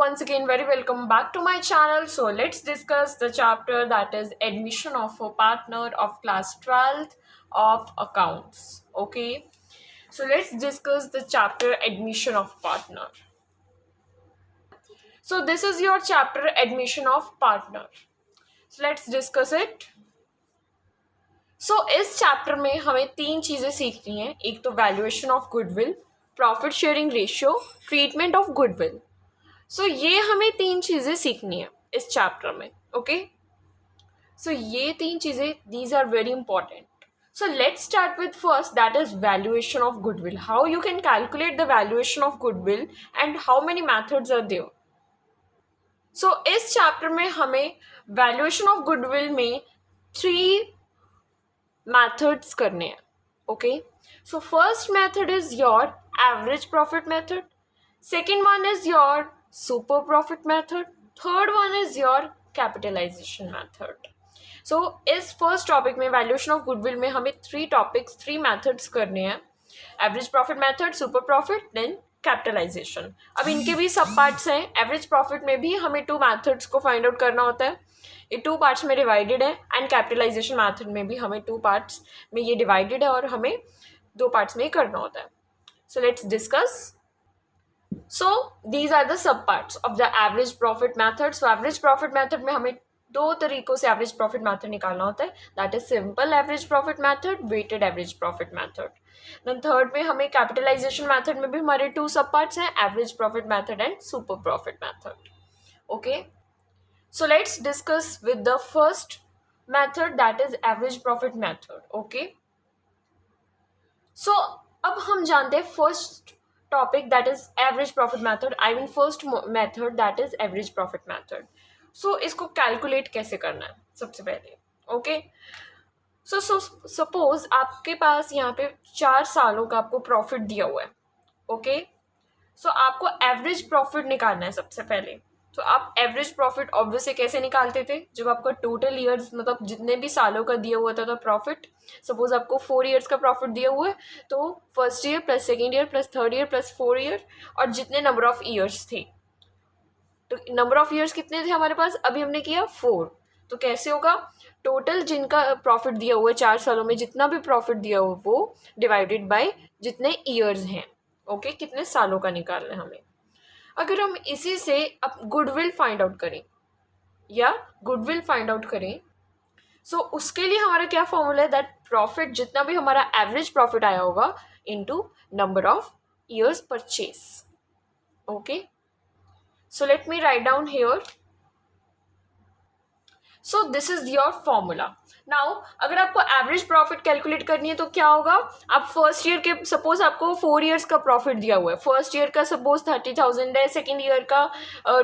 once again very welcome back to my channel. So let's discuss the chapter that is admission of a partner of class 12th of accounts. Okay, so let's discuss the chapter admission of partner. So this is your chapter admission of partner. So let's discuss it. इस chapter में हमें तीन चीज़ें सीखनी है. एक तो valuation of goodwill, profit sharing ratio, treatment of goodwill. ये हमें तीन चीज़ें सीखनी है इस चैप्टर में. ओके, ये तीन चीज़ें, these are very important. Let's start with first, that is valuation of goodwill. How you can calculate the valuation of goodwill and how many methods are there. इस चैप्टर में हमें वैल्यूएशन ऑफ गुडविल में 3 methods करने हैं. Okay, so first method is your average profit method, second one is your super profit method, third one is your capitalization method. इस first topic में valuation of goodwill में हमें 3 methods करने हैं. Average profit method, super profit, then capitalisation. अब इनके भी सब पार्ट्स हैं. एवरेज प्रॉफिट में भी हमें 2 methods को फाइंड आउट करना होता है. ये 2 पार्ट्स में डिवाइडेड है. एंड कैपिटलाइजेशन मेथड में भी हमें 2 पार्ट्स में ये डिवाइडेड है और हमें 2 पार्ट्स में ही करना होता है. Let's discuss. These are the sub parts of the average profit method. Average profit method में हमें 2 तरीकों से एवरेज प्रॉफिट मेथड निकालना होता है. That is simple average profit method, weighted average profit method. Then third में हमें कैपिटलाइजेशन मेथड में भी हमारे 2 सब पार्ट्स हैं, average profit method and super profit method. Okay, so let's discuss with the first method, that is average profit method. Okay, अब हम जानते हैं first topic, that is average profit method. I mean first method, that is average profit method. इसको calculate कैसे करना है सबसे पहले. ओके, सपोज आपके पास यहाँ पे 4 सालों का आपको प्रॉफिट दिया हुआ है. ओके, आपको एवरेज प्रॉफिट निकालना है सबसे पहले. आप एवरेज प्रॉफिट ऑब्वियसली कैसे निकालते थे, जब आपका टोटल ईयर्स मतलब जितने भी सालों का दिया हुआ था प्रॉफिट. सपोज आपको 4 ईयर्स का प्रॉफिट दिया हुआ है, तो first year plus second year plus third year plus 4 year और जितने नंबर ऑफ ईयर्स थे. तो नंबर ऑफ ईयर्स कितने थे हमारे पास, अभी हमने किया 4. तो कैसे होगा, टोटल जिनका प्रॉफिट दिया हुआ है 4 सालों में, जितना भी प्रॉफिट दिया हुआ वो डिवाइडेड बाय जितने ईयर्स हैं. ओके, कितने सालों का निकालना है हमें. अगर हम इसी से अब गुडविल फाइंड आउट करें उसके लिए हमारा क्या फॉर्मूला है, दैट प्रॉफिट जितना भी हमारा एवरेज प्रॉफिट आया होगा into number of years purchase. Okay, let me write down here. This is your formula. Now अगर आपको एवरेज प्रॉफिट कैलकुलेट करनी है तो क्या होगा, आप फर्स्ट ईयर के, सपोज आपको 4 ईयर्स का प्रॉफिट दिया हुआ है. फर्स्ट ईयर का सपोज 30,000 है, सेकेंड ईयर का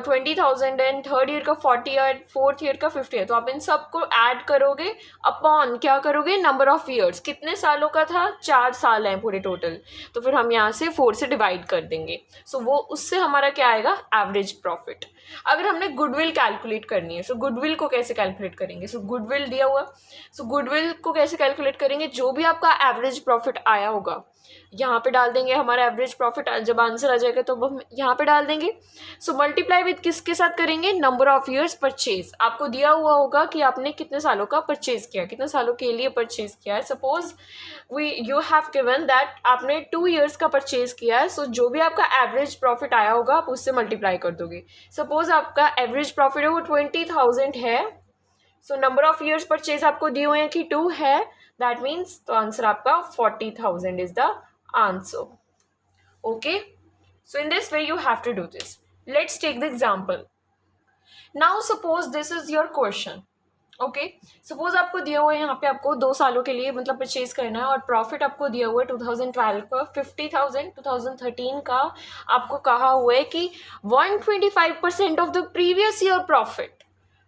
20,000 है, थर्ड ईयर का 40 है, फोर्थ ईयर का 50 है. तो आप इन सबको ऐड करोगे अपॉन क्या करोगे, नंबर ऑफ ईयर्स. कितने सालों का था, 4 साल हैं पूरे टोटल. तो फिर हम यहाँ से 4 से डिवाइड कर देंगे. वो उससे हमारा क्या आएगा, एवरेज प्रॉफिट. अगर हमने गुडविल कैलकुलेट करनी है, गुडविल को कैसे कैलकुलेट करेंगे. गुडविल दिया हुआ, गुडविल को कैसे कैलकुलेट करेंगे, जो भी आपका एवरेज प्रॉफिट आया होगा यहाँ पे डाल देंगे. हमारा एवरेज प्रॉफिट जब आंसर आ जाएगा तो हम यहाँ पे डाल देंगे. मल्टीप्लाई विथ किसके साथ करेंगे, नंबर ऑफ ईयर्स परचेज. आपको दिया हुआ होगा कि आपने कितने सालों का परचेज किया, कितने सालों के लिए परचेज किया है. Suppose you have given that आपने 2 ईयर्स का परचेज किया है. जो भी आपका एवरेज प्रॉफिट आया होगा आप उससे मल्टीप्लाई कर दोगे. सपोज आपका एवरेज प्रॉफिट है वो 20,000 है. नंबर ऑफ ईयर्स परचेज आपको दिए हुए हैं कि 2 है. दैट मीन्स तो आंसर आपका 40,000 is the answer. Okay, in this way you have to do this. Let's take the example. Now suppose this is your question. Okay, suppose आपको दिया हुआ है यहाँ पे आपको 2 सालों के लिए मतलब परचेज करना है और प्रॉफिट आपको दिया हुआ है 2012 का 50,000, 2013 का आपको कहा हुआ है कि 125% of the previous year profit.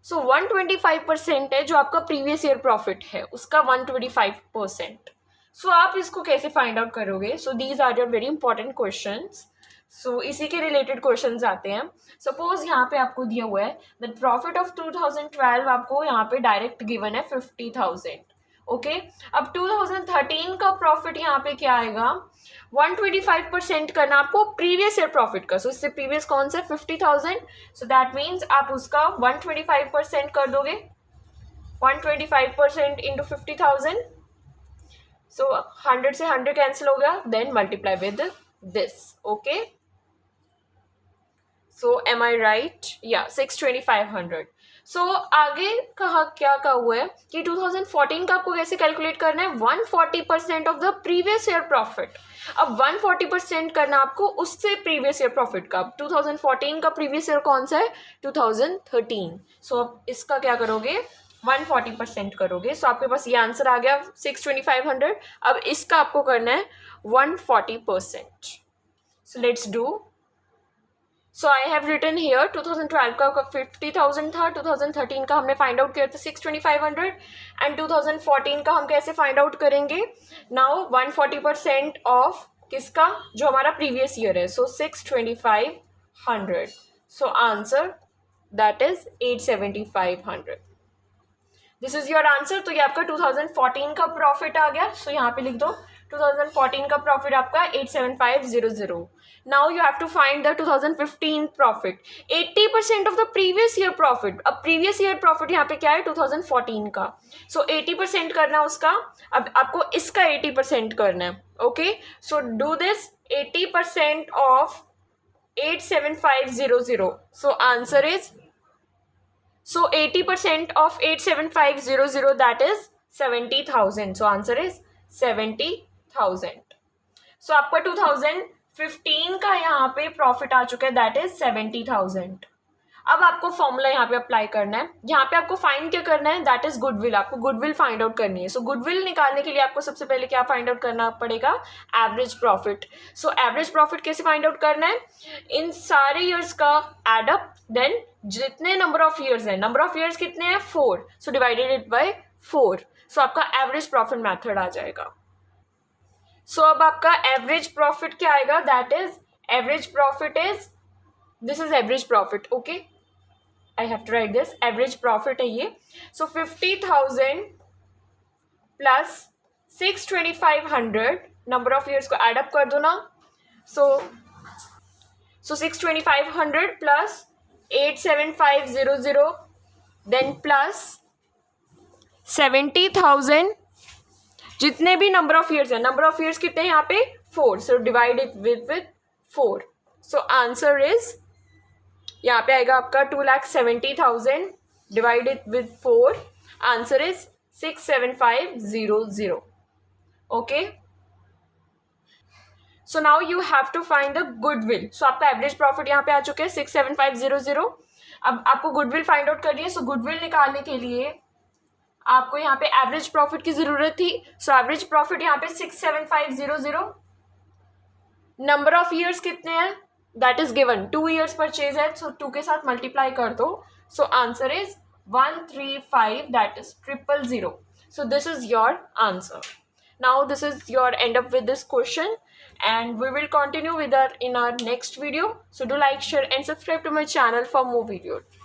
125% है जो आपका प्रीवियस ईयर प्रॉफिट है, उसका 125%. आप इसको कैसे फाइंड आउट करोगे. These are your very important questions. इसी के रिलेटेड क्वेश्चंस आते हैं. सपोज यहाँ पे आपको दिया हुआ है द प्रॉफिट ऑफ 2012 आपको यहाँ पे डायरेक्ट गिवन है 50,000. ओके अब 2013 का प्रॉफिट यहाँ पे क्या आएगा, 125% करना आपको प्रीवियस ईयर प्रॉफिट का। सो इससे प्रीवियस कौन सा 50,000, सो दैट मीन्स आप उसका 125% कर दोगे, 125% इंटू 50,000, सो 100 से 100 कैंसिल हो गया, then multiply with this. Okay so am I right, या 62500। सो आगे कहा क्या कहा हुआ है कि 2014 का आपको कैसे कैलकुलेट करना है, 140% of the previous year profit. अब 140% करना आपको उससे प्रीवियस ईयर प्रॉफिट का। अब 2014 का प्रीवियस ईयर कौन सा है, 2013। सो अब इसका क्या करोगे, 140% करोगे। सो आपके पास ये आंसर आ गया 62500। अब इसका आपको करना है 140%। So let's do. So I have written here 2012 का 50,000 था, 2013 का हमने फाइंड आउट किया था 62500, एंड 2014 का हम कैसे फाइंड आउट करेंगे, नाउ 140% ऑफ किसका, जो हमारा प्रीवियस ईयर है, सो 62500। So answer that is 87500। This is your answer. तो ये आपका 2014 का प्रॉफिट आ गया। सो यहाँ पे लिख दो 2014 का प्रॉफिट आपका 87500। Now you have to find the 2015 profit, 80% of the previous year profit. अब प्रीवियस ईयर प्रॉफिट यहाँ पे क्या है, 2014 का। सो 80% करना उसका। अब आपको इसका 80% करना है। Okay so do this, 80% of 87500। So answer is, so 80% of 87500, that is 70,000. So answer is 70,000. So आपका 2015 का यहाँ पे प्रॉफिट आ चुका है, दैट इज 70,000। अब आपको फॉर्मूला यहाँ पे अप्लाई करना है। यहाँ पे आपको फाइंड क्या करना है, दैट इज गुडविल। आपको गुडविल फाइंड आउट करनी है। सो गुडविल निकालने के लिए आपको सबसे पहले क्या फाइंड आउट करना पड़ेगा, average profit. So average profit कैसे फाइंड आउट करना है, इन सारे ईयर्स का एडअप, देन जितने नंबर ऑफ ईयर्स है, नंबर ऑफ ईयर्स कितने हैं 4, सो डिवाइडेड इट बाय 4। सो आपका एवरेज प्रॉफिट मेथड आ जाएगा। सो अब आपका एवरेज प्रॉफिट क्या आएगा, that is average profit is, this is average profit. Okay I have to write this, average profit है ये। So 50,000 plus 62500, number of years को add up कर दो ना। So 62500 plus 87500, then plus 70,000, जितने भी number of years है, number of years कितने हैं यहाँ पे 4, so divide it with 4। So answer is, यहाँ पे आएगा आपका 2,70,000 divided with 4, answer is 67500। Okay so now you have to find the goodwill. So आपका एवरेज प्रॉफिट यहाँ पे आ चुके हैं 67500। अब आपको गुडविल फाइंड आउट करनी है। सो गुडविल निकालने के लिए आपको यहाँ पे एवरेज प्रॉफिट की जरूरत थी। सो एवरेज प्रॉफिट यहाँ पे 67500, नंबर ऑफ ईयर्स कितने हैं, that is given 2 years purchase है, सो 2 के साथ मल्टीप्लाई कर दो। So answer is 135, that is 000। So this is your answer. Now this is your and up with this question, and we will continue with in our next video. So do like, share and subscribe to my channel for more videos.